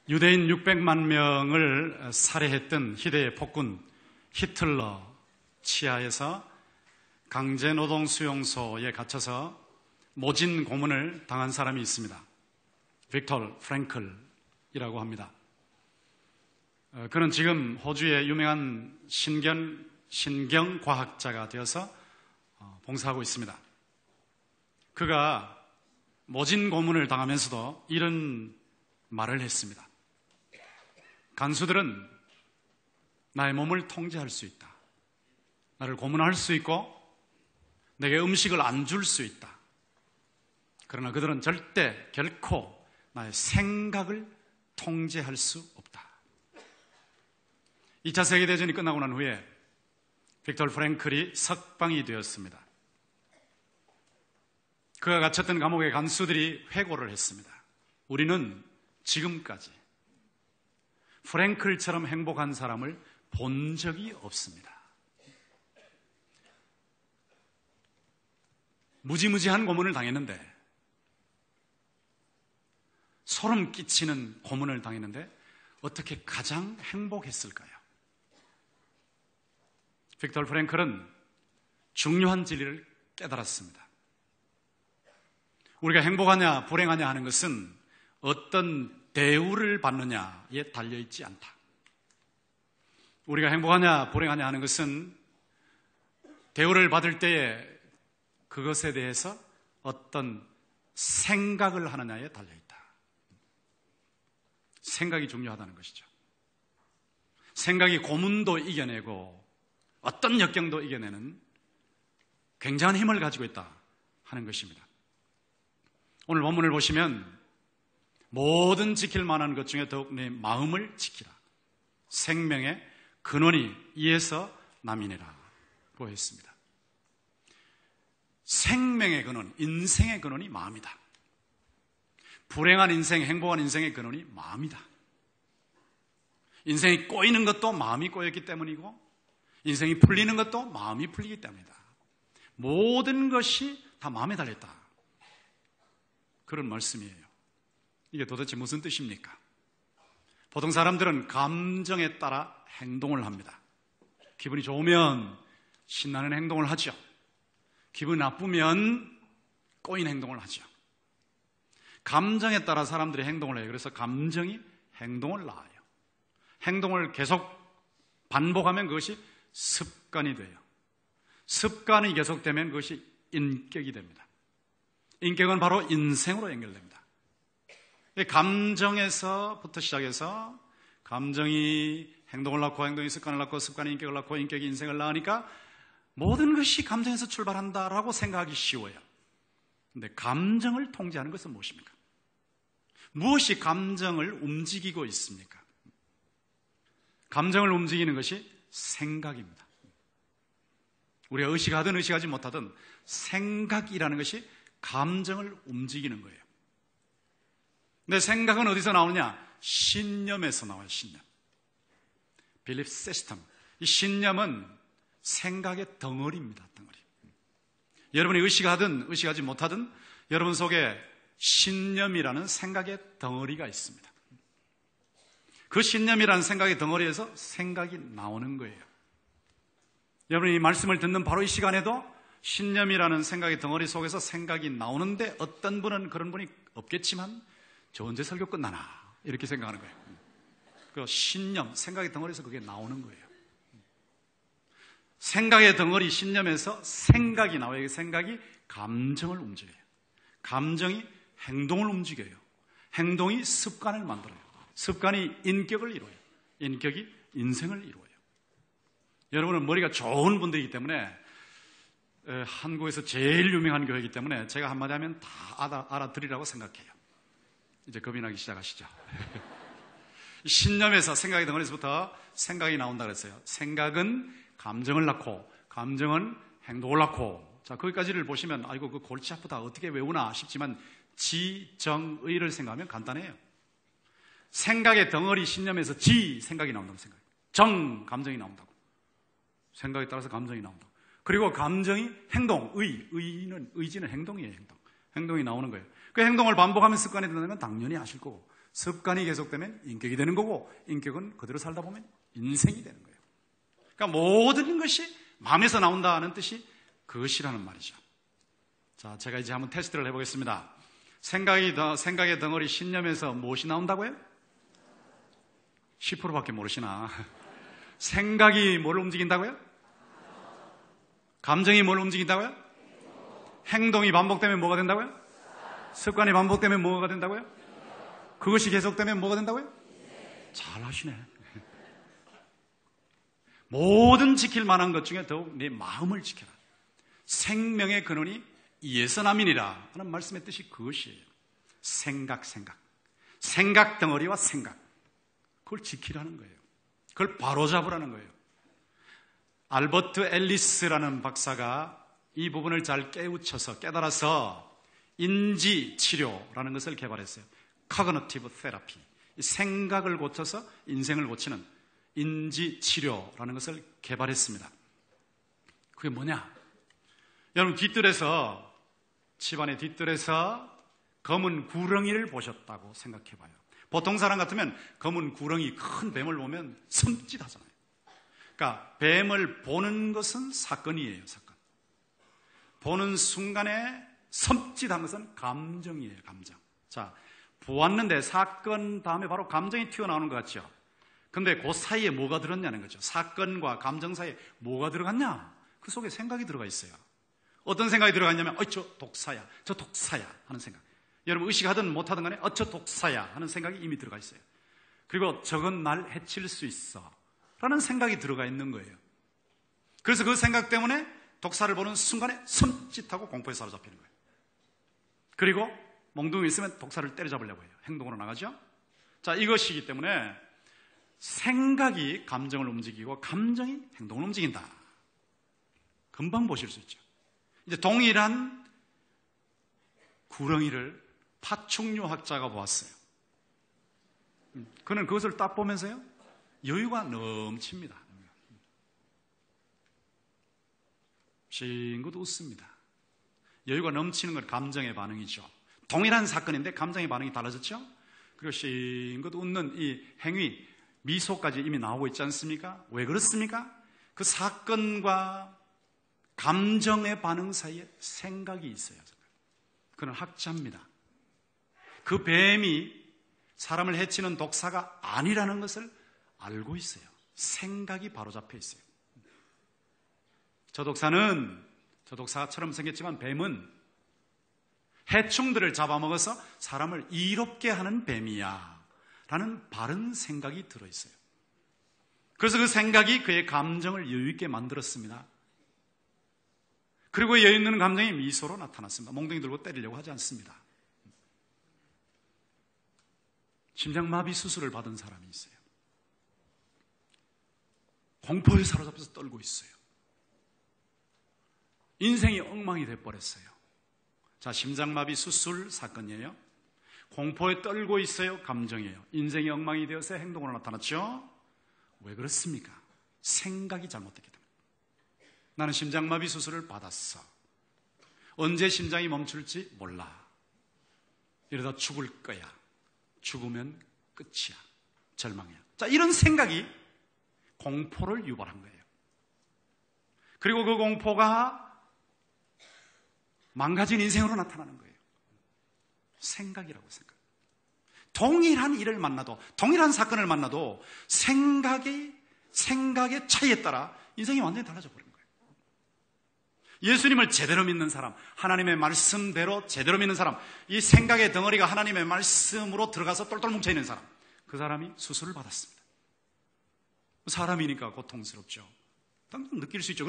유대인 600만 명을 살해했던 희대의 폭군 히틀러 치하에서 강제노동 수용소에 갇혀서 모진 고문을 당한 사람이 있습니다. 빅터 프랭클이라고 합니다. 그는 지금 호주의 유명한 신경과학자가 되어서 봉사하고 있습니다. 그가 모진 고문을 당하면서도 이런 말을 했습니다. 간수들은 나의 몸을 통제할 수 있다. 나를 고문할 수 있고 내게 음식을 안 줄 수 있다. 그러나 그들은 절대 결코 나의 생각을 통제할 수 없다. 2차 세계대전이 끝나고 난 후에 빅터 프랭클이 석방이 되었습니다. 그가 갇혔던 감옥의 간수들이 회고를 했습니다. 우리는 지금까지 프랭클처럼 행복한 사람을 본 적이 없습니다. 무지무지한 고문을 당했는데, 소름 끼치는 고문을 당했는데 어떻게 가장 행복했을까요? 빅터 프랭클은 중요한 진리를 깨달았습니다. 우리가 행복하냐 불행하냐 하는 것은 어떤 대우를 받느냐에 달려있지 않다. 우리가 행복하냐 불행하냐 하는 것은 대우를 받을 때에 그것에 대해서 어떤 생각을 하느냐에 달려있다. 생각이 중요하다는 것이죠. 생각이 고문도 이겨내고 어떤 역경도 이겨내는 굉장한 힘을 가지고 있다 하는 것입니다. 오늘 본문을 보시면 모든 지킬 만한 것 중에 더욱 내 마음을 지키라. 생명의 근원이 이에서 남이니라고 했습니다. 생명의 근원, 인생의 근원이 마음이다. 불행한 인생, 행복한 인생의 근원이 마음이다. 인생이 꼬이는 것도 마음이 꼬였기 때문이고 인생이 풀리는 것도 마음이 풀리기 때문이다. 모든 것이 다 마음에 달렸다. 그런 말씀이에요. 이게 도대체 무슨 뜻입니까? 보통 사람들은 감정에 따라 행동을 합니다. 기분이 좋으면 신나는 행동을 하죠. 기분이 나쁘면 꼬인 행동을 하죠. 감정에 따라 사람들이 행동을 해요. 그래서 감정이 행동을 낳아요. 행동을 계속 반복하면 그것이 습관이 돼요. 습관이 계속되면 그것이 인격이 됩니다. 인격은 바로 인생으로 연결됩니다. 감정에서부터 시작해서 감정이 행동을 낳고 행동이 습관을 낳고 습관이 인격을 낳고 인격이 인생을 낳으니까 모든 것이 감정에서 출발한다라고 생각하기 쉬워요. 그런데 감정을 통제하는 것은 무엇입니까? 무엇이 감정을 움직이고 있습니까? 감정을 움직이는 것이 생각입니다. 우리가 의식하든 의식하지 못하든 생각이라는 것이 감정을 움직이는 거예요. 근데 생각은 어디서 나오느냐? 신념에서 나와요. 신념. Belief system. 이 신념은 생각의 덩어리입니다. 덩어리. 여러분이 의식하든 의식하지 못하든 여러분 속에 신념이라는 생각의 덩어리가 있습니다. 그 신념이라는 생각의 덩어리에서 생각이 나오는 거예요. 여러분이 이 말씀을 듣는 바로 이 시간에도 신념이라는 생각의 덩어리 속에서 생각이 나오는데 어떤 분은 그런 분이 없겠지만 저 언제 설교 끝나나 이렇게 생각하는 거예요. 그 신념, 생각의 덩어리에서 그게 나오는 거예요. 생각의 덩어리 신념에서 생각이 나와요. 생각이 감정을 움직여요. 감정이 행동을 움직여요. 행동이 습관을 만들어요. 습관이 인격을 이루어요. 인격이 인생을 이루어요. 여러분은 머리가 좋은 분들이기 때문에 한국에서 제일 유명한 교회이기 때문에 제가 한마디 하면 다 알아들으라고 생각해요. 이제 겁이 나기 시작하시죠. 신념에서 생각의 덩어리에서부터 생각이 나온다 그랬어요. 생각은 감정을 낳고 감정은 행동을 낳고, 자 거기까지를 보시면 아이고 그 골치 아프다 어떻게 외우나 싶지만 지정의를 생각하면 간단해요. 생각의 덩어리 신념에서 지 생각이 나온다고 생각해요. 정 감정이 나온다고. 생각에 따라서 감정이 나온다고. 그리고 감정이 행동, 의지는 행동이에요. 행동이 나오는 거예요. 그 행동을 반복하면 습관이 된다는 건 당연히 아실 거고 습관이 계속되면 인격이 되는 거고, 인격은 그대로 살다 보면 인생이 되는 거예요. 그러니까 모든 것이 마음에서 나온다는 뜻이 그것이라는 말이죠. 자, 제가 이제 한번 테스트를 해보겠습니다. 생각의 덩어리 신념에서 무엇이 나온다고요? 10%밖에 모르시나? 생각이 뭘 움직인다고요? 감정이 뭘 움직인다고요? 행동이 반복되면 뭐가 된다고요? 습관이 반복되면 뭐가 된다고요? 그것이 계속되면 뭐가 된다고요? 잘 하시네. 모든 지킬 만한 것 중에 더욱 내 마음을 지켜라. 생명의 근원이 이에서 남이니라 하는 말씀의 뜻이 그것이에요. 생각 덩어리와 생각, 그걸 지키라는 거예요. 그걸 바로잡으라는 거예요. 알버트 앨리스라는 박사가 이 부분을 잘 깨우쳐서 깨달아서 인지치료라는 것을 개발했어요. Cognitive Therapy, 생각을 고쳐서 인생을 고치는 인지치료라는 것을 개발했습니다. 그게 뭐냐? 여러분, 집안의 뒷뜰에서 검은 구렁이를 보셨다고 생각해봐요. 보통 사람 같으면 검은 구렁이, 큰 뱀을 보면 섬찟하잖아요. 그러니까 뱀을 보는 것은 사건이에요. 사건. 보는 순간에 섬찟한 것은 감정이에요. 감정. 자, 보았는데 사건 다음에 바로 감정이 튀어나오는 것 같죠? 근데 그 사이에 뭐가 들었냐는 거죠. 사건과 감정 사이에 뭐가 들어갔냐? 그 속에 생각이 들어가 있어요. 어떤 생각이 들어갔냐면 저 독사야, 저 독사야 하는 생각. 여러분, 의식하든 못하든 간에 저 독사야 하는 생각이 이미 들어가 있어요. 그리고 저건 날 해칠 수 있어 라는 생각이 들어가 있는 거예요. 그래서 그 생각 때문에 독사를 보는 순간에 섬찟하고 공포에 사로잡히는 거예요. 그리고 몽둥이 있으면 독사를 때려잡으려고 해요. 행동으로 나가죠. 자, 이것이기 때문에 생각이 감정을 움직이고 감정이 행동을 움직인다. 금방 보실 수 있죠. 이제 동일한 구렁이를 파충류학자가 보았어요. 그는 그것을 딱 보면서요, 여유가 넘칩니다. 싱긋 웃습니다. 여유가 넘치는 건 감정의 반응이죠. 동일한 사건인데 감정의 반응이 달라졌죠? 그리고 싱긋 웃는 이 행위, 미소까지 이미 나오고 있지 않습니까? 왜 그렇습니까? 그 사건과 감정의 반응 사이에 생각이 있어요. 그는 학자입니다. 그 뱀이 사람을 해치는 독사가 아니라는 것을 알고 있어요. 생각이 바로잡혀 있어요. 저 독사처럼 생겼지만 뱀은 해충들을 잡아먹어서 사람을 이롭게 하는 뱀이야 라는 바른 생각이 들어있어요. 그래서 그 생각이 그의 감정을 여유있게 만들었습니다. 그리고 여유있는 감정이 미소로 나타났습니다. 몽둥이 들고 때리려고 하지 않습니다. 심장마비 수술을 받은 사람이 있어요. 공포에 사로잡혀서 떨고 있어요. 인생이 엉망이 돼버렸어요. 자, 심장마비 수술 사건이에요. 공포에 떨고 있어요. 감정이에요. 인생이 엉망이 되어서 행동으로 나타났죠. 왜 그렇습니까? 생각이 잘못됐기 때문에. 나는 심장마비 수술을 받았어. 언제 심장이 멈출지 몰라. 이러다 죽을 거야. 죽으면 끝이야. 절망이야. 자, 이런 생각이 공포를 유발한 거예요. 그리고 그 공포가 망가진 인생으로 나타나는 거예요. 생각이라고 생각. 동일한 일을 만나도, 동일한 사건을 만나도 생각의 차이에 따라 인생이 완전히 달라져 버린 거예요. 예수님을 제대로 믿는 사람, 하나님의 말씀대로 제대로 믿는 사람, 이 생각의 덩어리가 하나님의 말씀으로 들어가서 똘똘 뭉쳐있는 사람, 그 사람이 수술을 받았습니다. 사람이니까 고통스럽죠. 당장 느낄 수 있죠.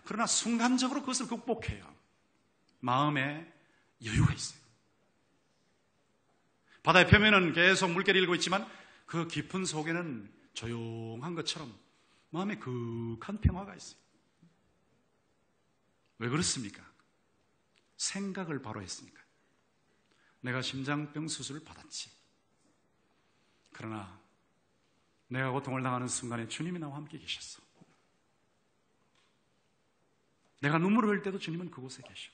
그러나 순간적으로 그것을 극복해요. 마음에 여유가 있어요. 바다의 표면은 계속 물결이 일고 있지만 그 깊은 속에는 조용한 것처럼 마음에 극한 평화가 있어요. 왜 그렇습니까? 생각을 바로 했으니까. 내가 심장병 수술을 받았지. 그러나 내가 고통을 당하는 순간에 주님이 나와 함께 계셨어. 내가 눈물을 흘릴 때도 주님은 그곳에 계셔.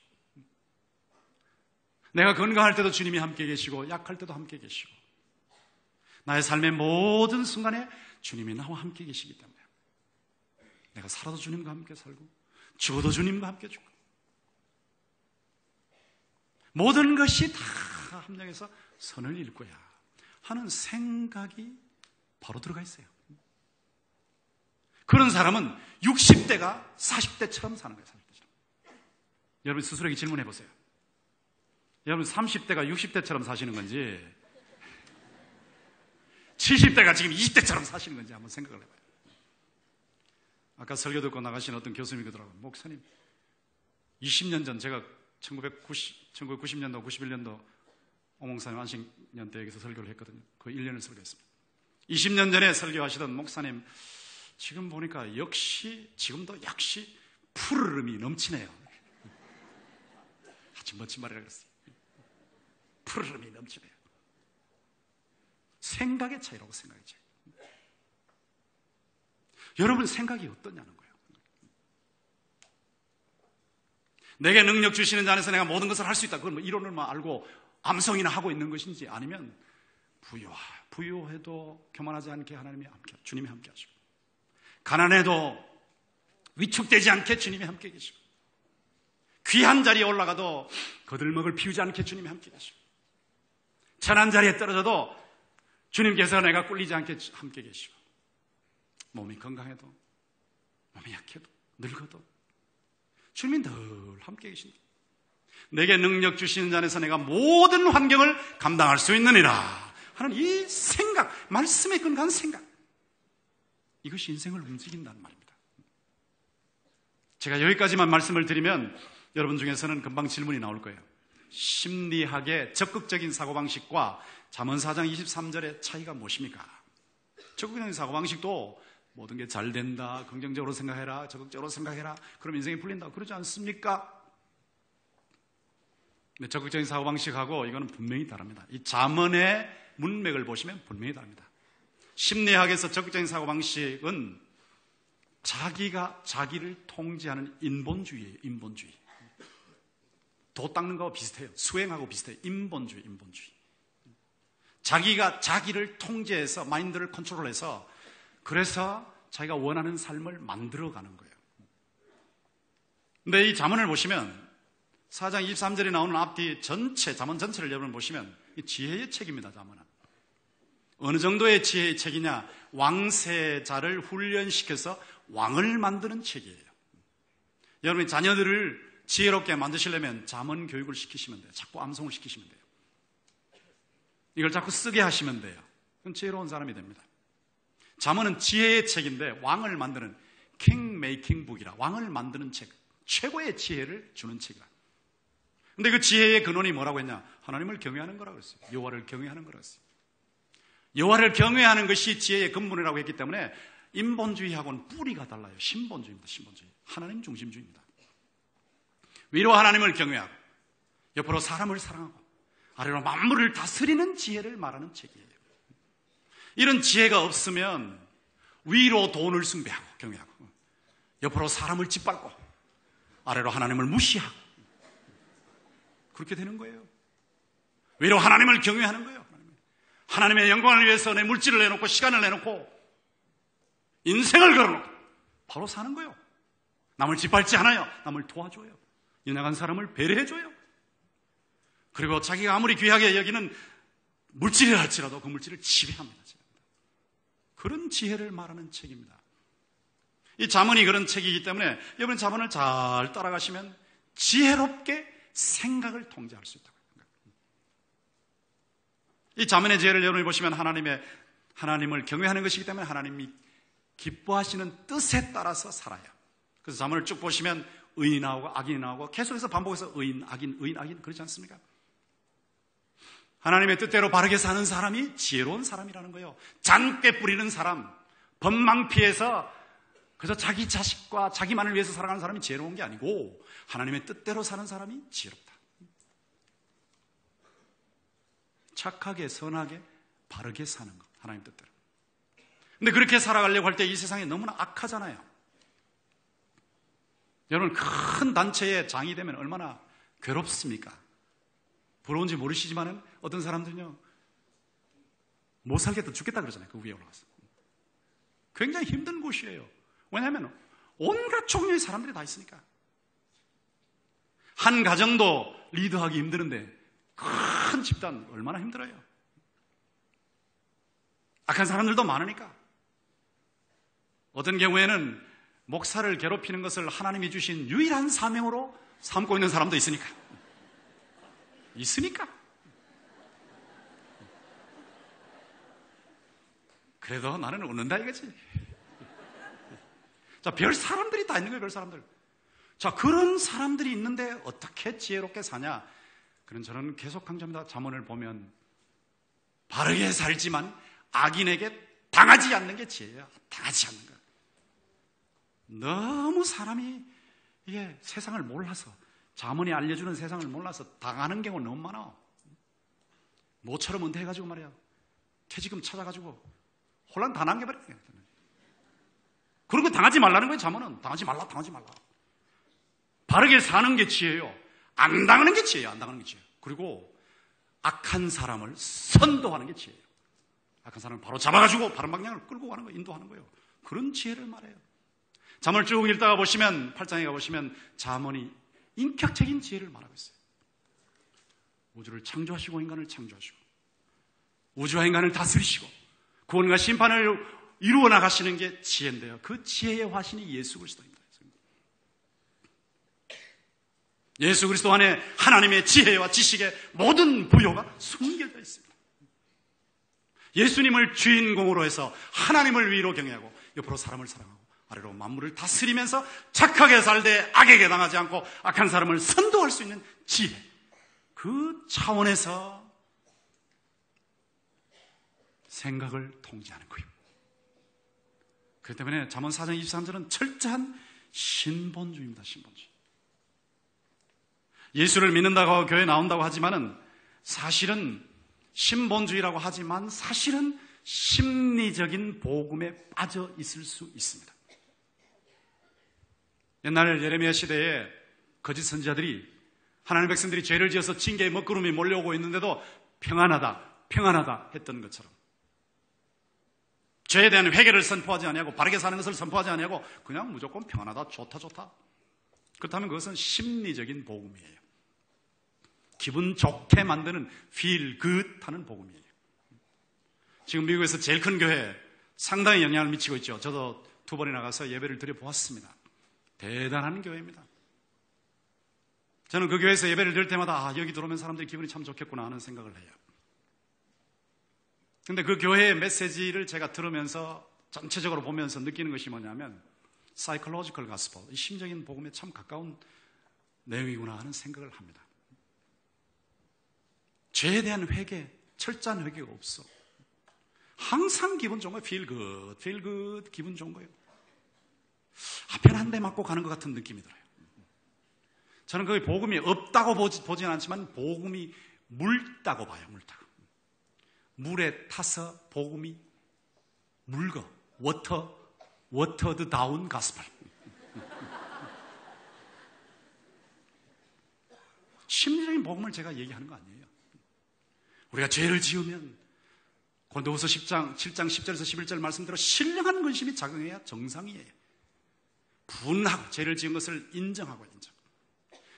내가 건강할 때도 주님이 함께 계시고 약할 때도 함께 계시고 나의 삶의 모든 순간에 주님이 나와 함께 계시기 때문에 내가 살아도 주님과 함께 살고 죽어도 주님과 함께 죽고 모든 것이 다 합력해서 선을 이룰 거야 하는 생각이 바로 들어가 있어요. 그런 사람은 60대가 40대처럼 사는 거예요. 40대처럼. 여러분 스스로에게 질문해 보세요. 여러분 30대가 60대처럼 사시는 건지 70대가 지금 20대처럼 사시는 건지 한번 생각을 해봐요. 아까 설교 듣고 나가신 어떤 교수님이 그러더라고요. 목사님 20년 전 제가 1990년도 91년도 오몽산 안식년대에서 설교를 했거든요. 그 1년을 설교했습니다. 20년 전에 설교하시던 목사님 지금 보니까 지금도 역시 푸르름이 넘치네요. 아주 멋진 말이라고 그랬어요. 푸르름이 넘치네요. 생각의 차이라고 생각이죠. 여러분 생각이 어떠냐는 거예요. 내게 능력 주시는 자 안에서 내가 모든 것을 할 수 있다. 그건 뭐 이론을만 알고 암송이나 하고 있는 것인지 아니면 부유해도 교만하지 않게 하나님이 함께, 주님이 함께 하시고 가난해도 위축되지 않게 주님이 함께 계시고 귀한 자리에 올라가도 거들먹을 피우지 않게 주님이 함께 계시고 천한 자리에 떨어져도 주님께서 내가 꿀리지 않게 함께 계시고 몸이 건강해도 몸이 약해도 늙어도 주님이 늘 함께 계신다. 내게 능력 주시는 자 안에서 내가 모든 환경을 감당할 수 있느니라 하는 이 생각, 말씀에 근거한 생각, 이것이 인생을 움직인다는 말입니다. 제가 여기까지만 말씀을 드리면 여러분 중에서는 금방 질문이 나올 거예요. 심리학의 적극적인 사고방식과 잠언 4장 23절의 차이가 무엇입니까? 적극적인 사고방식도 모든 게 잘 된다, 긍정적으로 생각해라, 적극적으로 생각해라, 그럼 인생이 풀린다, 그러지 않습니까? 근데 적극적인 사고방식하고 이거는 분명히 다릅니다. 이 잠언의 문맥을 보시면 분명히 다릅니다. 심리학에서 적극적인 사고방식은 자기가 자기를 통제하는 인본주의예요. 인본주의. 도 닦는 거하고 비슷해요. 수행하고 비슷해요. 인본주의. 자기가 자기를 통제해서 마인드를 컨트롤해서 그래서 자기가 원하는 삶을 만들어가는 거예요. 근데 이 잠언을 보시면 4장 23절에 나오는 앞뒤 전체, 잠언 전체를 여러분 보시면 이 지혜의 책입니다. 잠언은. 어느 정도의 지혜의 책이냐? 왕세자를 훈련시켜서 왕을 만드는 책이에요. 여러분이 자녀들을 지혜롭게 만드시려면 잠언 교육을 시키시면 돼요. 자꾸 암송을 시키시면 돼요. 이걸 자꾸 쓰게 하시면 돼요. 그럼 지혜로운 사람이 됩니다. 잠언은 지혜의 책인데 왕을 만드는 king making book이라, 왕을 만드는 책, 최고의 지혜를 주는 책이라. 근데 그 지혜의 근원이 뭐라고 했냐? 하나님을 경외하는 거라고 했어요. 여호와를 경외하는 거라고 했어요. 여호와를 경외하는 것이 지혜의 근본이라고 했기 때문에 인본주의하고는 뿌리가 달라요. 신본주의입니다. 신본주의. 하나님 중심주의입니다. 위로 하나님을 경외하고 옆으로 사람을 사랑하고 아래로 만물을 다스리는 지혜를 말하는 책이에요. 이런 지혜가 없으면 위로 돈을 숭배하고 경외하고 옆으로 사람을 짓밟고 아래로 하나님을 무시하고 그렇게 되는 거예요. 위로 하나님을 경외하는 거예요. 하나님의 영광을 위해서 내 물질을 내놓고 시간을 내놓고 인생을 걸어놓고 바로 사는 거예요. 남을 짓밟지 않아요. 남을 도와줘요. 연약한 사람을 배려해줘요. 그리고 자기가 아무리 귀하게 여기는 물질이라 할지라도 그 물질을 지배합니다. 그런 지혜를 말하는 책입니다. 이 잠언이 그런 책이기 때문에 여러분 잠언을 잘 따라가시면 지혜롭게 생각을 통제할 수 있다고 합니다. 이 잠언의 지혜를 여러분이 보시면 하나님을 경외하는 것이기 때문에 하나님이 기뻐하시는 뜻에 따라서 살아요. 그래서 잠언을 쭉 보시면 의인이 나오고 악인이 나오고 계속해서 반복해서 의인, 악인, 그렇지 않습니까? 하나님의 뜻대로 바르게 사는 사람이 지혜로운 사람이라는 거예요. 잔꾀 뿌리는 사람, 법망 피해서 그래서 자기 자식과 자기만을 위해서 살아가는 사람이 지혜로운 게 아니고 하나님의 뜻대로 사는 사람이 지혜롭다. 착하게, 선하게, 바르게 사는 것, 하나님 뜻대로. 근데 그렇게 살아가려고 할 때 이 세상이 너무나 악하잖아요. 여러분, 큰 단체의 장이 되면 얼마나 괴롭습니까? 부러운지 모르시지만은 어떤 사람들은요, 못 살겠다, 죽겠다 그러잖아요. 그 위에 올라가서. 굉장히 힘든 곳이에요. 왜냐하면 온갖 종류의 사람들이 다 있으니까. 한 가정도 리드하기 힘드는데 큰 집단 얼마나 힘들어요. 악한 사람들도 많으니까. 어떤 경우에는 목사를 괴롭히는 것을 하나님이 주신 유일한 사명으로 삼고 있는 사람도 있으니까. 그래도 나는 웃는다 이거지. 자, 별 사람들이 다 있는 거예요, 별 사람들. 자, 그런 사람들이 있는데 어떻게 지혜롭게 사냐? 그런 저는 계속 강조합니다. 잠언을 보면 바르게 살지만 악인에게 당하지 않는 게 지혜예요. 당하지 않는 거. 너무 사람이 이게 세상을 몰라서, 잠언이 알려주는 세상을 몰라서 당하는 경우가 너무 많아. 모처럼 은퇴해가지고 말이야, 퇴직금 찾아가지고 혼란 다 남겨버려요. 그런 거 당하지 말라는 거예요. 잠언은 당하지 말라. 바르게 사는 게 지혜예요. 안 당하는 게 지혜예요. 안 당하는 게 지혜예요. 그리고 악한 사람을 선도하는 게 지혜예요. 악한 사람을 바로 잡아가지고 바른 방향을 끌고 가는 거예요. 인도하는 거예요. 그런 지혜를 말해요. 잠언을 쭉 읽다가 보시면, 8장에 가보시면 잠언이 인격적인 지혜를 말하고 있어요. 우주를 창조하시고 인간을 창조하시고 우주와 인간을 다스리시고 구원과 심판을 이루어 나가시는 게 지혜인데요. 그 지혜의 화신이 예수 그리스도입니다. 예수 그리스도 안에 하나님의 지혜와 지식의 모든 부요가 숨겨져 있습니다. 예수님을 주인공으로 해서 하나님을 위로 경외하고 옆으로 사람을 사랑하고 아래로 만물을 다스리면서 착하게 살되 악에게 당하지 않고 악한 사람을 선도할 수 있는 지혜, 그 차원에서 생각을 통제하는 거예요. 그렇기 때문에 잠언 4장 23절은 철저한 신본주의입니다. 신본주의. 예수를 믿는다고 교회에 나온다고 하지만은 사실은 신본주의라고 하지만 사실은 심리적인 복음에 빠져 있을 수 있습니다. 옛날 예레미야 시대에 거짓 선지자들이 하나님의 백성들이 죄를 지어서 징계의 먹구름이 몰려오고 있는데도 평안하다 했던 것처럼 죄에 대한 회개를 선포하지 아니하고 바르게 사는 것을 선포하지 아니하고 그냥 무조건 평안하다, 좋다. 그렇다면 그것은 심리적인 복음이에요. 기분 좋게 만드는 feel good 하는 복음이에요. 지금 미국에서 제일 큰 교회 상당히 영향을 미치고 있죠. 저도 2번이나 가서 예배를 드려보았습니다. 대단한 교회입니다. 저는 그 교회에서 예배를 드릴 때마다 여기 들어오면 사람들이 기분이 참 좋겠구나 하는 생각을 해요. 근데 그 교회의 메시지를 제가 들으면서 전체적으로 보면서 느끼는 것이 뭐냐면 psychological gospel, 이 심적인 복음에 참 가까운 내용이구나 하는 생각을 합니다. 죄에 대한 회개, 철저한 회개가 없어. 항상 기분 좋은 거예요. feel good, 기분 좋은 거예요. 앞에 한 대 맞고 가는 것 같은 느낌이 들어요. 저는 거기 복음이 없다고 보진 않지만 복음이 묽다고 봐요. 묽다고. 물에 타서 복음이 묽어. watered down gospel. 심리적인 복음을 제가 얘기하는 거 아니에요. 우리가 죄를 지으면 고린도후서 7장 10절에서 11절 말씀대로 신령한 근심이 작용해야 정상이에요. 분하고 죄를 지은 것을 인정하고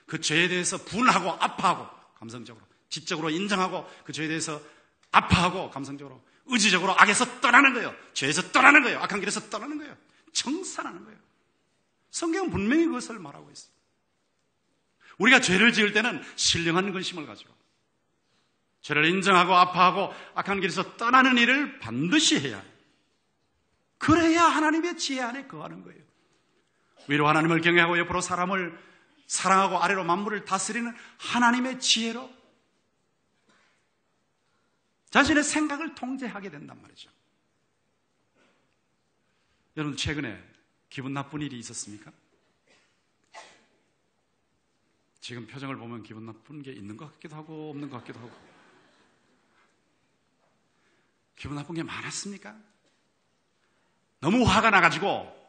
그 죄에 대해서 분하고 아파하고 감성적으로 지적으로 인정하고 그 죄에 대해서 아파하고 감성적으로 의지적으로 악에서 떠나는 거예요. 죄에서 떠나는 거예요. 악한 길에서 떠나는 거예요. 청산하는 거예요. 성경은 분명히 그것을 말하고 있어요. 우리가 죄를 지을 때는 신령한 근심을 가지고 죄를 인정하고 아파하고 악한 길에서 떠나는 일을 반드시 해야 해요. 그래야 하나님의 지혜 안에 거하는 거예요. 위로 하나님을 경외하고 옆으로 사람을 사랑하고 아래로 만물을 다스리는 하나님의 지혜로 자신의 생각을 통제하게 된단 말이죠. 여러분 최근에 기분 나쁜 일이 있었습니까? 지금 표정을 보면 기분 나쁜 게 있는 것 같기도 하고 없는 것 같기도 하고. 기분 나쁜 게 많았습니까? 너무 화가 나가지고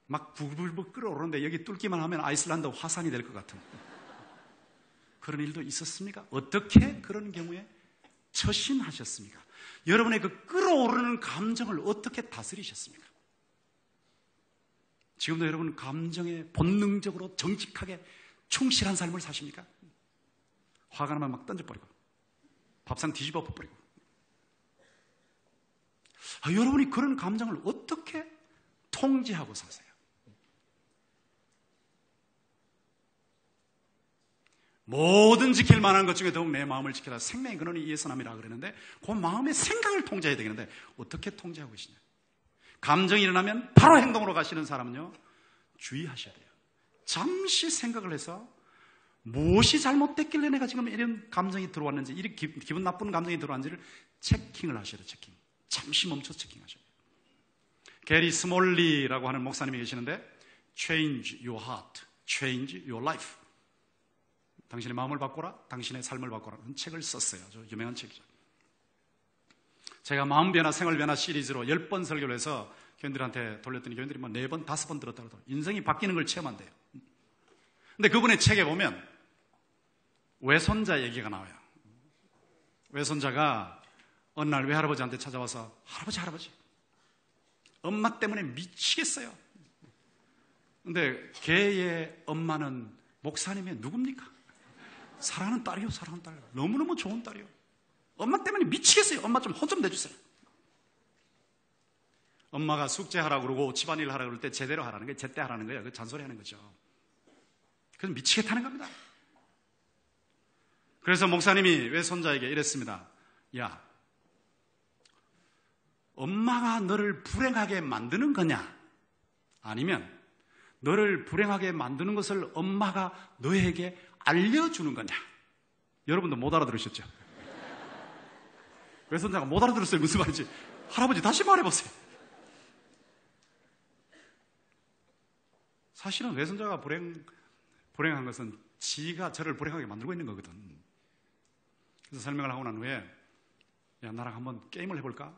막 부글부글 끓어오르는데 여기 뚫기만 하면 아이슬란드 화산이 될 것 같은 그런 일도 있었습니까? 어떻게 그런 경우에 처신하셨습니까? 여러분의 그 끌어오르는 감정을 어떻게 다스리셨습니까? 지금도 여러분 감정에 본능적으로 정직하게 충실한 삶을 사십니까? 화가 나면 막 던져버리고 밥상 뒤집어 버리고. 여러분이 그런 감정을 어떻게 통제하고 사세요? 모든 지킬 만한 것 중에 더욱 내 마음을 지켜라. 생명의 근원이 이에서 남이라 그러는데 그 마음의 생각을 통제해야 되겠는데 어떻게 통제하고 계시냐? 감정이 일어나면 바로 행동으로 가시는 사람은요, 주의하셔야 돼요. 잠시 생각을 해서 무엇이 잘못됐길래 내가 지금 이런 감정이 들어왔는지, 이렇게 기분 나쁜 감정이 들어왔는지를 체킹을 하셔야 돼요. 체킹. 잠시 멈춰서 체킹하셔야 돼요. 게리 스몰리라고 하는 목사님이 계시는데 Change your heart, change your life. 당신의 마음을 바꿔라, 당신의 삶을 바꿔라. 그런 책을 썼어요. 아주 유명한 책이죠. 제가 마음 변화, 생활 변화 시리즈로 10번 설교를 해서 교인들한테 돌렸더니 교인들이 뭐 4번, 5번 들었다고 하더라고요. 인생이 바뀌는 걸 체험한대요. 근데 그분의 책에 보면 외손자 얘기가 나와요. 외손자가 어느 날 외할아버지한테 찾아와서 할아버지 엄마 때문에 미치겠어요. 근데 걔의 엄마는 목사님의 누굽니까? 사랑하는 딸이요. 너무너무 좋은 딸이요. 엄마 때문에 미치겠어요. 엄마 좀 혼 좀 내주세요. 엄마가 숙제하라고 그러고 집안일 하라고 그럴 때 제대로 하라는 거예요. 제때 하라는 거예요. 그 잔소리 하는 거죠. 그래서 미치겠다는 겁니다. 그래서 목사님이 외손자에게 이랬습니다. 야, 엄마가 너를 불행하게 만드는 거냐? 아니면 너를 불행하게 만드는 것을 엄마가 너에게 알려주는 거냐? 여러분도 못 알아들으셨죠? 외손자가 못 알아들었어요. 무슨 말인지. 할아버지 다시 말해보세요. 사실은 외손자가 불행한 것은 지가 저를 불행하게 만들고 있는 거거든. 그래서 설명을 하고 난 후에 야, 나랑 한번 게임을 해볼까?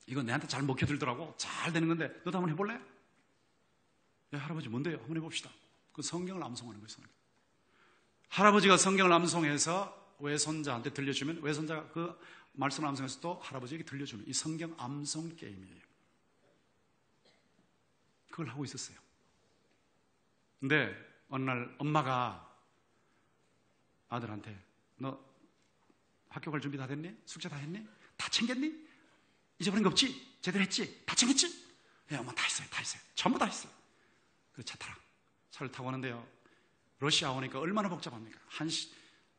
이거 내한테 잘 먹혀들더라고. 잘 되는 건데 너도 한번 해볼래? 야, 할아버지 뭔데요? 한번 해봅시다. 그 성경을 암송하는 거예요. 할아버지가 성경을 암송해서 외손자한테 들려주면 외손자가 그 말씀을 암송해서 또 할아버지에게 들려주는 이 성경 암송 게임이에요. 그걸 하고 있었어요. 근데 어느 날 엄마가 아들한테 너 학교 갈 준비 다 됐니? 숙제 다 했니? 다 챙겼니? 잊어버린 거 없지? 제대로 했지? 다 챙겼지? 예, 엄마 다 했어요. 전부 다 했어요. 그래서 차 타라. 차를 타고 가는데요. 러시아 오니까 얼마나 복잡합니까? 한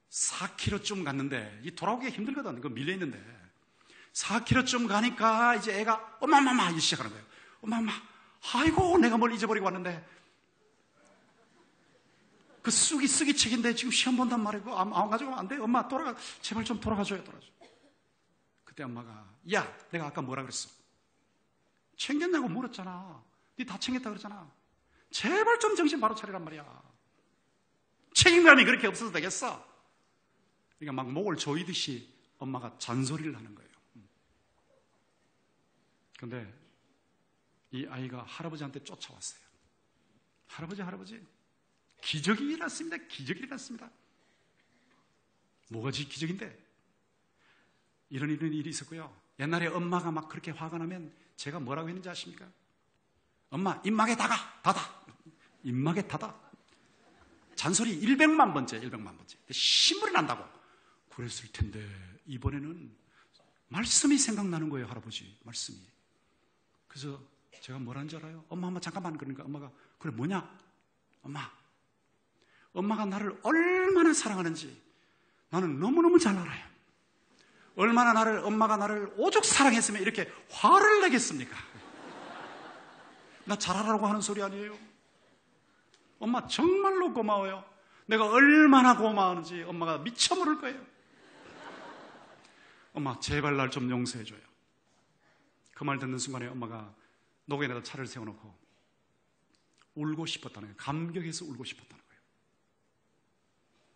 4km쯤 갔는데 이 돌아오기가 힘들거든. 그거 밀려있는데 4km쯤 가니까 이제 애가 엄마 이제 시작하는 거예요. 엄마 아이고 내가 뭘 잊어버리고 왔는데 그 쓰기 책인데 지금 시험 본단 말이고 안 가져가면 안 돼. 엄마 제발 좀 돌아가줘요. 그때 엄마가 야 내가 아까 뭐라 그랬어? 챙겼냐고 물었잖아. 네 다 챙겼다 그랬잖아. 제발 좀 정신 바로 차리란 말이야. 책임감이 그렇게 없어도 되겠어? 그러니까 막 목을 조이듯이 엄마가 잔소리를 하는 거예요. 그런데 이 아이가 할아버지한테 쫓아왔어요. 할아버지 기적이 일어났습니다. 뭐가 기적인데? 이런 일이 있었고요. 옛날에 엄마가 막 그렇게 화가 나면 제가 뭐라고 했는지 아십니까? 엄마 입막에 닫아. 입막에 닫아. 잔소리 100만 번째. 신물이 난다고. 그랬을 텐데 이번에는 말씀이 생각나는 거예요. 할아버지 말씀이. 그래서 제가 뭐라는 줄 알아요? 엄마 잠깐만. 그러니까 엄마가 그래 뭐냐? 엄마가 나를 얼마나 사랑하는지 나는 너무너무 잘 알아요. 얼마나 엄마가 나를 오죽 사랑했으면 이렇게 화를 내겠습니까? 나 잘하라고 하는 소리 아니에요. 엄마 정말로 고마워요. 내가 얼마나 고마운지 엄마가 미쳐 모를 거예요. 엄마 제발 날 좀 용서해줘요. 그 말 듣는 순간에 엄마가 노견에다 차를 세워놓고 울고 싶었다는 거예요. 감격해서 울고 싶었다는 거예요.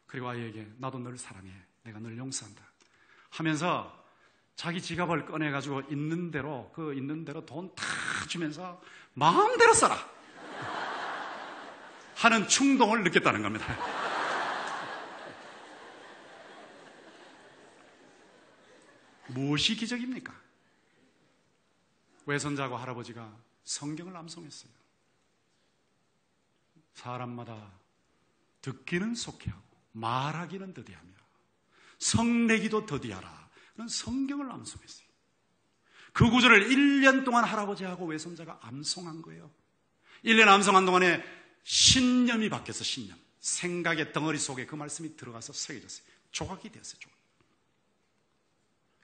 그리고 아이에게 나도 널 사랑해. 내가 널 용서한다. 하면서 자기 지갑을 꺼내가지고 있는 대로 돈 다 주면서 마음대로 써라 하는 충동을 느꼈다는 겁니다. 무엇이 기적입니까? 외손자하고 할아버지가 성경을 암송했어요. 사람마다 듣기는 속히하고 말하기는 더디하며 성내기도 더디하라. 그런 성경을 암송했어요. 그 구절을 1년 동안 할아버지하고 외손자가 암송한 거예요. 1년 암송한 동안에 신념이 바뀌어서 신념. 생각의 덩어리 속에 그 말씀이 들어가서 새겨졌어요. 조각이 되었어요. 조각.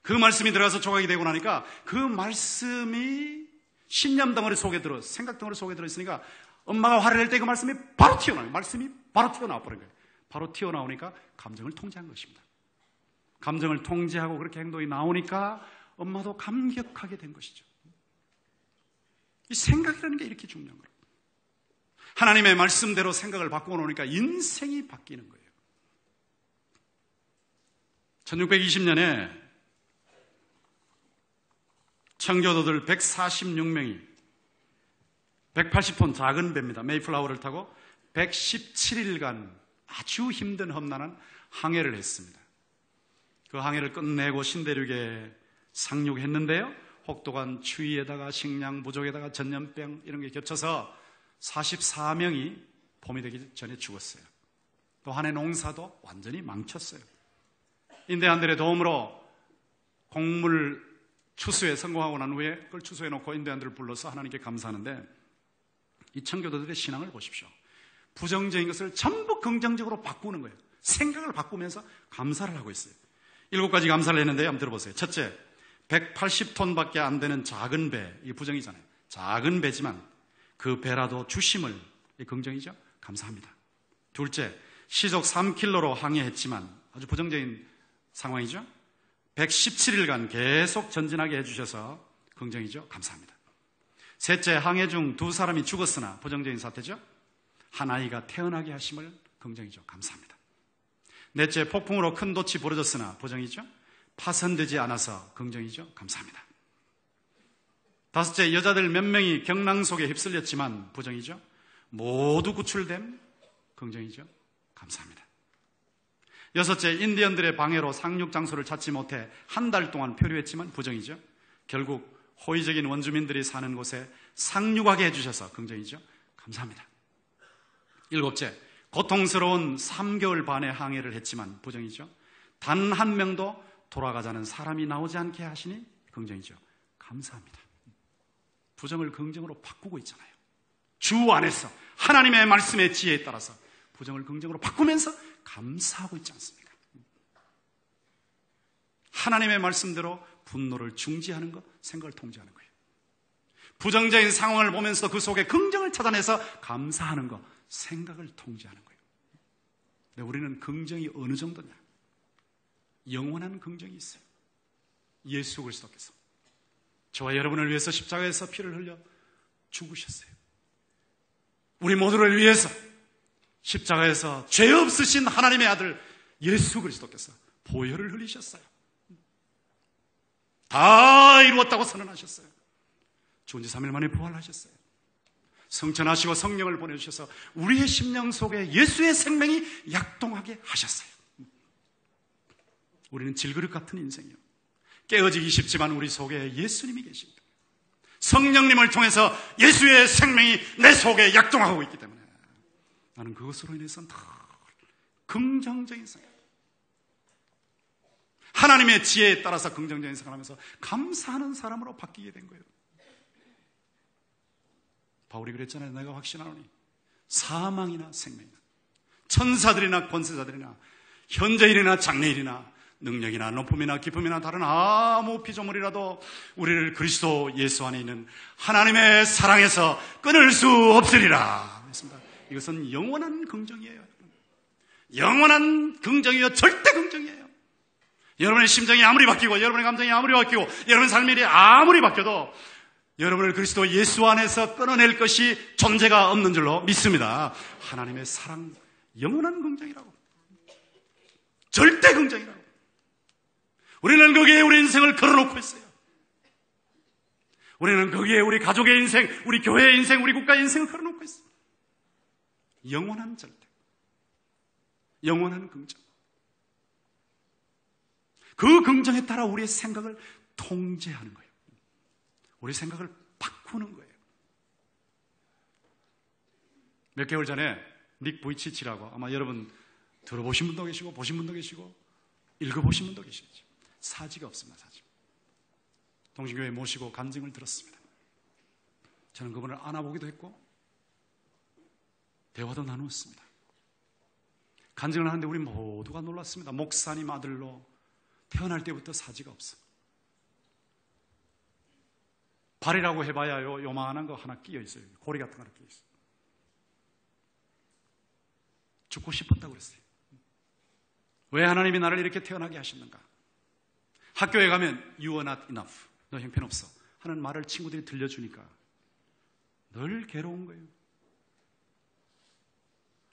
그 말씀이 들어가서 조각이 되고 나니까 그 말씀이 신념 덩어리 속에 생각 덩어리 속에 들어있으니까 엄마가 화를 낼 때 그 말씀이 바로 튀어나와요. 말씀이 바로 튀어나와 버린 거예요. 바로 튀어나오니까 감정을 통제한 것입니다. 감정을 통제하고 그렇게 행동이 나오니까 엄마도 감격하게 된 것이죠. 이 생각이라는 게 이렇게 중요한 거예요. 하나님의 말씀대로 생각을 바꾸고 놓으니까 인생이 바뀌는 거예요. 1620년에 청교도들 146명이 180톤 작은 배입니다. 메이플라워를 타고 117일간 아주 힘든 험난한 항해를 했습니다. 그 항해를 끝내고 신대륙에 상륙했는데요. 혹독한 추위에다가 식량 부족에다가 전염병 이런 게 겹쳐서 44명이 봄이 되기 전에 죽었어요. 또 한 해 농사도 완전히 망쳤어요. 인디안들의 도움으로 곡물 추수에 성공하고 난 후에 그걸 추수해 놓고 인디안들을 불러서 하나님께 감사하는데 이 청교도들의 신앙을 보십시오. 부정적인 것을 전부 긍정적으로 바꾸는 거예요. 생각을 바꾸면서 감사를 하고 있어요. 7가지 감사를 했는데 한번 들어보세요. 첫째, 180톤밖에 안 되는 작은 배, 이게 부정이잖아요. 작은 배지만 그 배라도 주심을, 이 긍정이죠. 감사합니다. 둘째, 시속 3km로 항해했지만 아주 부정적인 상황이죠. 117일간 계속 전진하게 해주셔서 긍정이죠. 감사합니다. 셋째, 항해 중 2사람이 죽었으나 부정적인 사태죠. 한 아이가 태어나게 하심을 긍정이죠. 감사합니다. 넷째, 폭풍으로 큰 돛이 부러졌으나 부정이죠. 파손되지 않아서 긍정이죠. 감사합니다. 다섯째, 여자들 몇 명이 경랑 속에 휩쓸렸지만 부정이죠. 모두 구출됨 긍정이죠. 감사합니다. 여섯째, 인디언들의 방해로 상륙 장소를 찾지 못해 한 달 동안 표류했지만 부정이죠. 결국 호의적인 원주민들이 사는 곳에 상륙하게 해주셔서 긍정이죠. 감사합니다. 일곱째, 고통스러운 3개월 반의 항해를 했지만 부정이죠. 단 한 명도 돌아가자는 사람이 나오지 않게 하시니 긍정이죠. 감사합니다. 부정을 긍정으로 바꾸고 있잖아요. 주 안에서 하나님의 말씀의 지혜에 따라서 부정을 긍정으로 바꾸면서 감사하고 있지 않습니까? 하나님의 말씀대로 분노를 중지하는 것, 생각을 통제하는 거예요. 부정적인 상황을 보면서 그 속에 긍정을 찾아내서 감사하는 것, 생각을 통제하는 거예요. 근데 우리는 긍정이 어느 정도냐? 영원한 긍정이 있어요. 예수 그리스도께서 저와 여러분을 위해서 십자가에서 피를 흘려 죽으셨어요. 우리 모두를 위해서 십자가에서 죄 없으신 하나님의 아들 예수 그리스도께서 보혈을 흘리셨어요. 다 이루었다고 선언하셨어요. 죽은 지 3일 만에 부활하셨어요. 성천하시고 성령을 보내주셔서 우리의 심령 속에 예수의 생명이 약동하게 하셨어요. 우리는 질그릇 같은 인생이요. 깨어지기 쉽지만 우리 속에 예수님이 계십니다. 성령님을 통해서 예수의 생명이 내 속에 약동하고 있기 때문에 나는 그것으로 인해서 더 긍정적인 생각, 하나님의 지혜에 따라서 긍정적인 생각을 하면서 감사하는 사람으로 바뀌게 된 거예요. 바울이 그랬잖아요. 내가 확신하노니 사망이나 생명이나 천사들이나 권세자들이나 현재일이나 장래일이나 능력이나 높음이나 기쁨이나 다른 아무 피조물이라도 우리를 그리스도 예수 안에 있는 하나님의 사랑에서 끊을 수 없으리라 했습니다. 이것은 영원한 긍정이에요. 영원한 긍정이요, 절대 긍정이에요. 여러분의 심정이 아무리 바뀌고 여러분의 감정이 아무리 바뀌고 여러분의 삶의 일이 아무리 바뀌어도 여러분을 그리스도 예수 안에서 끊어낼 것이 존재가 없는 줄로 믿습니다. 하나님의 사랑, 영원한 긍정이라고, 절대 긍정이라고. 우리는 거기에 우리 인생을 걸어놓고 있어요. 우리는 거기에 우리 가족의 인생, 우리 교회의 인생, 우리 국가의 인생을 걸어놓고 있어요. 영원한 절대, 영원한 긍정. 그 긍정에 따라 우리의 생각을 통제하는 거예요. 우리 생각을 바꾸는 거예요. 몇 개월 전에 닉 부이치치라고, 아마 여러분 들어보신 분도 계시고 보신 분도 계시고 읽어보신 분도 계시겠죠. 사지가 없습니다. 사지. 동신교회 모시고 간증을 들었습니다. 저는 그분을 안아보기도 했고 대화도 나누었습니다. 간증을 하는데 우리 모두가 놀랐습니다. 목사님 아들로 태어날 때부터 사지가 없어. 발이라고 해봐야 요만한 거 하나 끼어 있어요. 고리 같은 거 하나 끼어 있어요. 죽고 싶었다고 그랬어요. 왜 하나님이 나를 이렇게 태어나게 하셨는가? 학교에 가면 You are not enough. 너 형편없어 하는 말을 친구들이 들려주니까 늘 괴로운 거예요.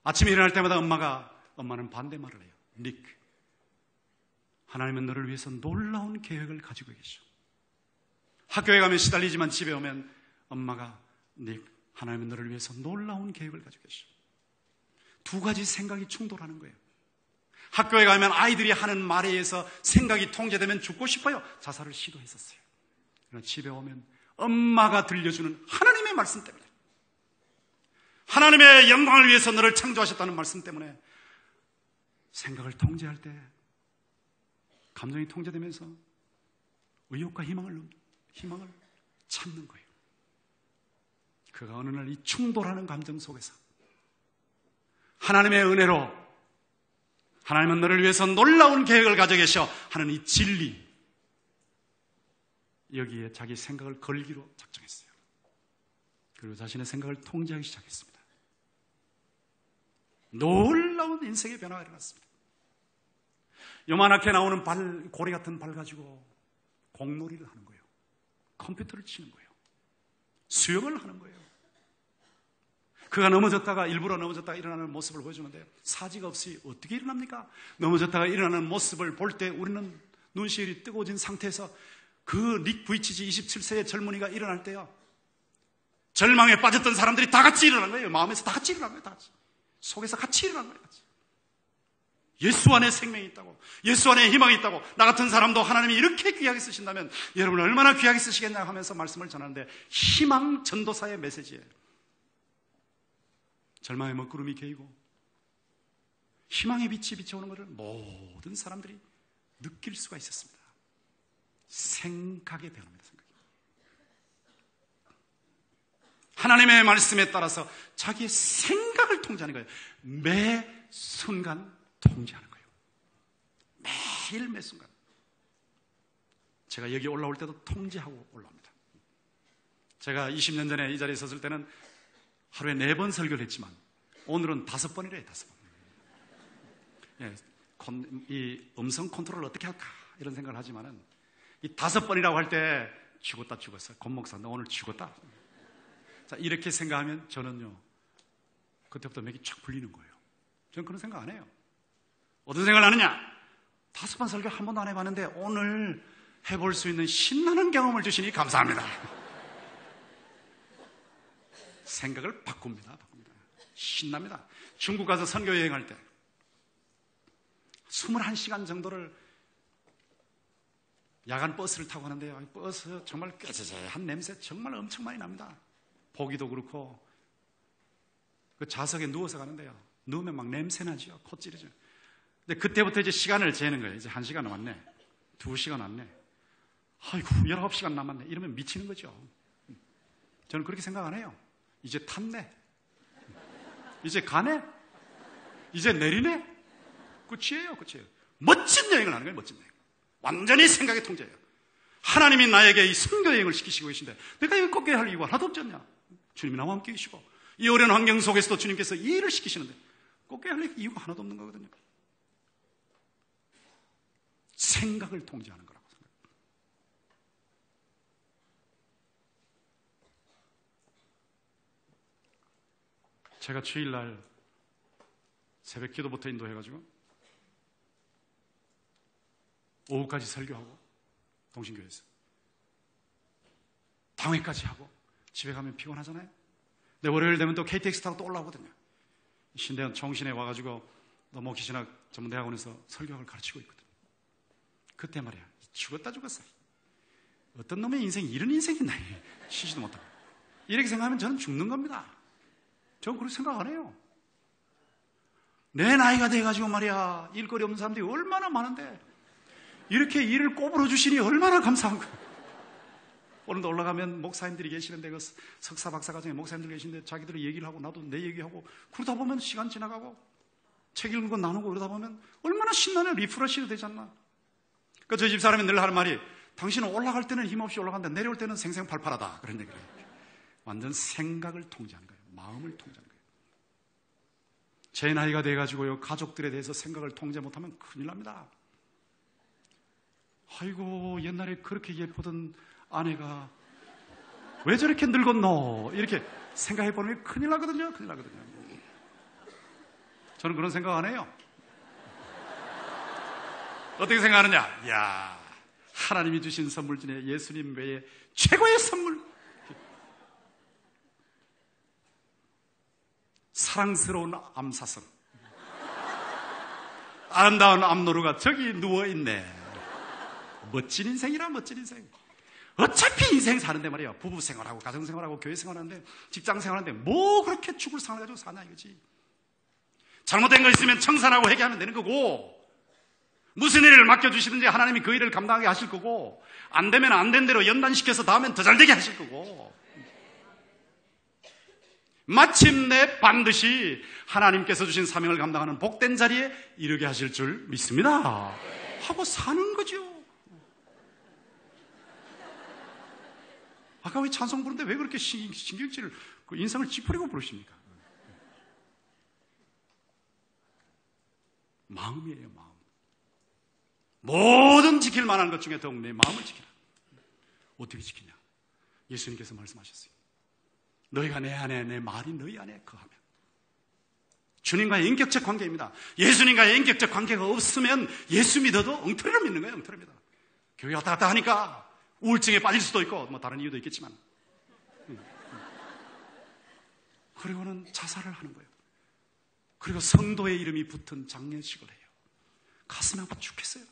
아침에 일어날 때마다 엄마는 반대 말을 해요. 닉, 하나님은 너를 위해서 놀라운 계획을 가지고 계셔. 학교에 가면 시달리지만 집에 오면 엄마가 닉, 하나님은 너를 위해서 놀라운 계획을 가지고 계셔. 두 가지 생각이 충돌하는 거예요. 학교에 가면 아이들이 하는 말에 의해서 생각이 통제되면 죽고 싶어요. 자살을 시도했었어요. 그러나 집에 오면 엄마가 들려주는 하나님의 말씀 때문에, 하나님의 영광을 위해서 너를 창조하셨다는 말씀 때문에 생각을 통제할 때 감정이 통제되면서 의욕과 희망을 찾는 거예요. 그가 어느 날 이 충돌하는 감정 속에서 하나님의 은혜로 하나님은 너를 위해서 놀라운 계획을 가져 계셔 하는 이 진리, 여기에 자기 생각을 걸기로 작정했어요. 그리고 자신의 생각을 통제하기 시작했습니다. 놀라운 인생의 변화가 일어났습니다. 요만하게 나오는 고리 같은 발 가지고 공놀이를 하는 거예요. 컴퓨터를 치는 거예요. 수영을 하는 거예요. 그가 일부러 넘어졌다가 일어나는 모습을 보여주는데 사지가 없이 어떻게 일어납니까? 넘어졌다가 일어나는 모습을 볼 때 우리는 눈시울이 뜨거워진 상태에서 그 닉 부이치치 27세의 젊은이가 일어날 때요, 절망에 빠졌던 사람들이 다 같이 일어난 거예요. 마음에서 다 같이 일어난 거예요. 다 같이. 속에서 같이 일어난 거예요. 같이. 예수 안에 생명이 있다고, 예수 안에 희망이 있다고, 나 같은 사람도 하나님이 이렇게 귀하게 쓰신다면 여러분은 얼마나 귀하게 쓰시겠냐 하면서 말씀을 전하는데, 희망 전도사의 메시지예요. 절망의 먹구름이 개이고 희망의 빛이 비춰오는 것을 모든 사람들이 느낄 수가 있었습니다. 생각에 변합니다. 생각이. 하나님의 말씀에 따라서 자기의 생각을 통제하는 거예요. 매 순간 통제하는 거예요. 매일 매 순간. 제가 여기 올라올 때도 통제하고 올라옵니다. 제가 20년 전에 이 자리에 섰을 때는 하루에 4번 설교를 했지만 오늘은 5번이래. 5번. 예, 이 음성 컨트롤을 어떻게 할까 이런 생각을 하지만은 이 5번이라고 할 때 죽었어. 권목사 너 오늘 죽었다. 자, 이렇게 생각하면 저는요, 그때부터 맥이 쫙 풀리는 거예요. 저는 그런 생각 안 해요. 어떤 생각을 하느냐? 5번 설교 한 번도 안 해봤는데 오늘 해볼 수 있는 신나는 경험을 주시니 감사합니다. 생각을 바꿉니다. 신납니다. 중국 가서 선교 여행할 때 21시간 정도를 야간 버스를 타고 가는데요, 버스 정말 꾀재재한 냄새 정말 엄청 많이 납니다. 보기도 그렇고, 그 좌석에 누워서 가는데요, 누우면 막 냄새 나죠. 코 찌르죠. 근데 그때부터 이제 시간을 재는 거예요. 이제 1시간 남았네, 2시간 남았네, 아이고 19시간 남았네, 이러면 미치는 거죠. 저는 그렇게 생각 안 해요. 이제 탔네, 이제 가네, 이제 내리네, 끝이에요. 멋진 여행을 하는 거예요. 멋진 여행. 완전히 생각의 통제예요. 하나님이 나에게 이 선교 여행을 시키시고 계신데 내가 이거 꺾게 할 이유가 하나도 없지 않냐? 주님이 나와 함께 계시고 이 어려운 환경 속에서도 주님께서 이 일을 시키시는데 꺾게 할 이유가 하나도 없는 거거든요. 생각을 통제하는 거라고 생각합니다. 제가 주일날 새벽 기도부터 인도해가지고 오후까지 설교하고 동신교회에서 당회까지 하고 집에 가면 피곤하잖아요. 근데 월요일 되면 또 KTX 타고 또 올라오거든요. 신대원 총신에 와가지고 또 목기신학 전문대학원에서 설교학을 가르치고 있거든요. 그때 말이야, 죽었다 죽었어. 어떤 놈의 인생이 이런 인생이 있나? 쉬지도 못하고. 이렇게 생각하면 저는 죽는 겁니다. 저는 그렇게 생각 안 해요. 내 나이가 돼가지고 말이야, 일거리 없는 사람들이 얼마나 많은데, 이렇게 일을 꼬불어 주시니 얼마나 감사한 거예요. 오늘도 올라가면 목사님들이 계시는데, 그 석사, 박사 과정에 목사님들 계시는데, 자기들이 얘기를 하고, 나도 내 얘기하고, 그러다 보면 시간 지나가고, 책 읽는 거 나누고 그러다 보면 얼마나 신나는 리프레시가 되지 않나? 그러니까 저희 집 사람이 늘 하는 말이, 당신은 올라갈 때는 힘없이 올라간다, 내려올 때는 생생팔팔하다. 그런 얘기를 해요. 완전 생각을 통제하는 거예요. 마음을 통제하는 거예요. 제 나이가 돼가지고요, 가족들에 대해서 생각을 통제 못하면 큰일 납니다. 아이고, 옛날에 그렇게 예쁘던 아내가 왜 저렇게 늙었노? 이렇게 생각해보면 큰일 나거든요. 큰일 나거든요. 저는 그런 생각 안 해요. 어떻게 생각하느냐? 이야, 하나님이 주신 선물 중에 예수님 외에 최고의 선물. 사랑스러운 암사성. 아름다운 암노루가 저기 누워있네. 멋진 인생이라, 멋진 인생. 어차피 인생 사는데 말이야. 부부 생활하고, 가정 생활하고, 교회 생활하는데, 직장 생활하는데, 뭐 그렇게 죽을 상을 가지고 사냐 이거지. 잘못된 거 있으면 청산하고 회개하면 되는 거고, 무슨 일을 맡겨주시든지 하나님이 그 일을 감당하게 하실 거고, 안 되면 안 된 대로 연단시켜서 다음엔 더 잘 되게 하실 거고, 마침내 반드시 하나님께서 주신 사명을 감당하는 복된 자리에 이르게 하실 줄 믿습니다. 하고 사는 거죠. 아까 왜 찬송 부르는데 왜 그렇게 신경질을, 그 인상을 찌푸리고 부르십니까? 마음이에요, 마음. 모든 지킬 만한 것 중에 더욱 내 마음을 지키라. 어떻게 지키냐? 예수님께서 말씀하셨어요. 너희가 내 안에, 내 말이 너희 안에 거하면. 주님과의 인격적 관계입니다. 예수님과의 인격적 관계가 없으면 예수 믿어도 엉터리로 믿는 거예요, 엉터리 믿어. 교회 왔다 갔다 하니까 우울증에 빠질 수도 있고, 뭐 다른 이유도 있겠지만. 그리고는 자살을 하는 거예요. 그리고 성도의 이름이 붙은 장례식을 해요. 가슴이 아파 죽겠어요.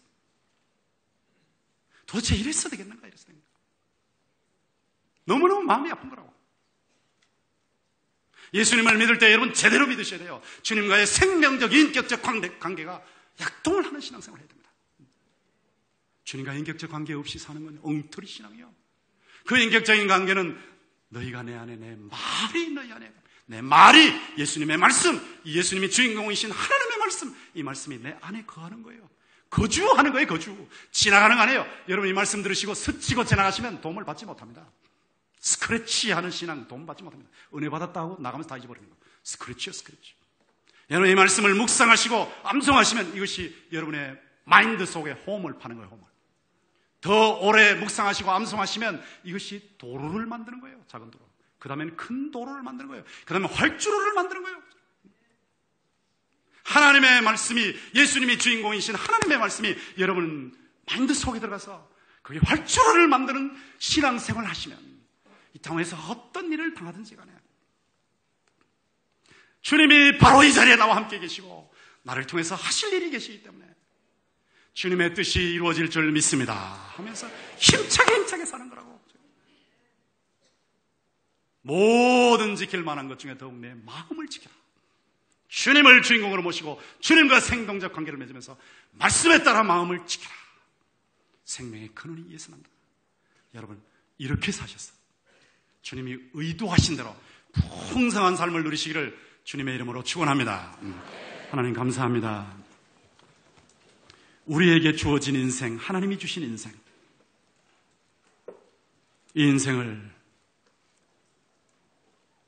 도대체 이랬어야 되겠는가, 이랬어야 되겠는가. 너무너무 마음이 아픈 거라고. 예수님을 믿을 때 여러분 제대로 믿으셔야 돼요. 주님과의 생명적, 인격적 관계가 약동을 하는 신앙생활을 해야 됩니다. 주님과 인격적 관계 없이 사는 건 엉터리 신앙이에요. 그 인격적인 관계는 너희가 내 안에, 내 말이 너희 안에, 내 말이 예수님의 말씀, 이 예수님이 주인공이신 하나님의 말씀, 이 말씀이 내 안에 거하는 거예요. 거주하는 거예요, 거주. 지나가는 거 아니에요. 여러분 이 말씀 들으시고 스치고 지나가시면 도움을 받지 못합니다. 스크래치하는 신앙 도움 받지 못합니다. 은혜 받았다고 나가면서 다 잊어버리는 거예요. 스크래치요, 스크래치. 여러분 이 말씀을 묵상하시고 암송하시면 이것이 여러분의 마인드 속에 홈을 파는 거예요, 홈을. 더 오래 묵상하시고 암송하시면 이것이 도로를 만드는 거예요, 작은 도로. 그 다음에는 큰 도로를 만드는 거예요. 그 다음에 활주로를 만드는 거예요. 하나님의 말씀이, 예수님이 주인공이신 하나님의 말씀이 여러분 마인드 속에 들어가서 그게 활주로를 만드는 신앙생활을 하시면 이 땅에서 어떤 일을 당하든지 간에 주님이 바로 이 자리에 나와 함께 계시고 나를 통해서 하실 일이 계시기 때문에 주님의 뜻이 이루어질 줄 믿습니다 하면서 힘차게 사는 거라고. 모든 지킬 만한 것 중에 더욱 내 마음을 지켜라. 주님을 주인공으로 모시고 주님과 생동적 관계를 맺으면서 말씀에 따라 마음을 지켜라. 생명의 근원이 예수입니다. 여러분 이렇게 사셨어. 주님이 의도하신 대로 풍성한 삶을 누리시기를 주님의 이름으로 축원합니다. 하나님 감사합니다. 우리에게 주어진 인생, 하나님이 주신 인생, 이 인생을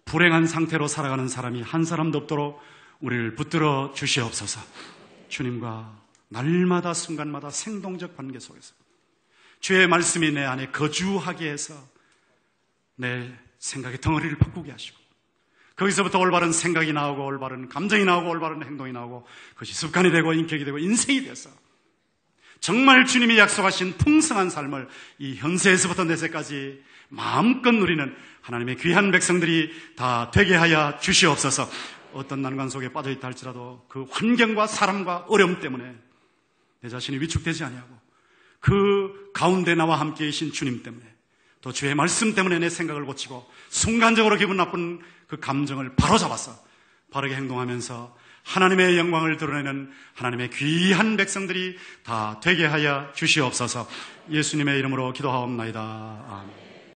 불행한 상태로 살아가는 사람이 한 사람도 없도록 우리를 붙들어 주시옵소서. 주님과 날마다 순간마다 생동적 관계 속에서 주의 말씀이 내 안에 거주하게 해서 내 생각의 덩어리를 바꾸게 하시고 거기서부터 올바른 생각이 나오고 올바른 감정이 나오고 올바른 행동이 나오고 그것이 습관이 되고 인격이 되고 인생이 돼서 정말 주님이 약속하신 풍성한 삶을 이 현세에서부터 내세까지 마음껏 누리는 하나님의 귀한 백성들이 다 되게 하여 주시옵소서. 어떤 난관 속에 빠져있다 할지라도 그 환경과 사람과 어려움 때문에 내 자신이 위축되지 아니하고 그 가운데 나와 함께 계신 주님 때문에, 또 주의 말씀 때문에 내 생각을 고치고 순간적으로 기분 나쁜 그 감정을 바로잡아서 바르게 행동하면서 하나님의 영광을 드러내는 하나님의 귀한 백성들이 다 되게 하여 주시옵소서. 예수님의 이름으로 기도하옵나이다. 아멘.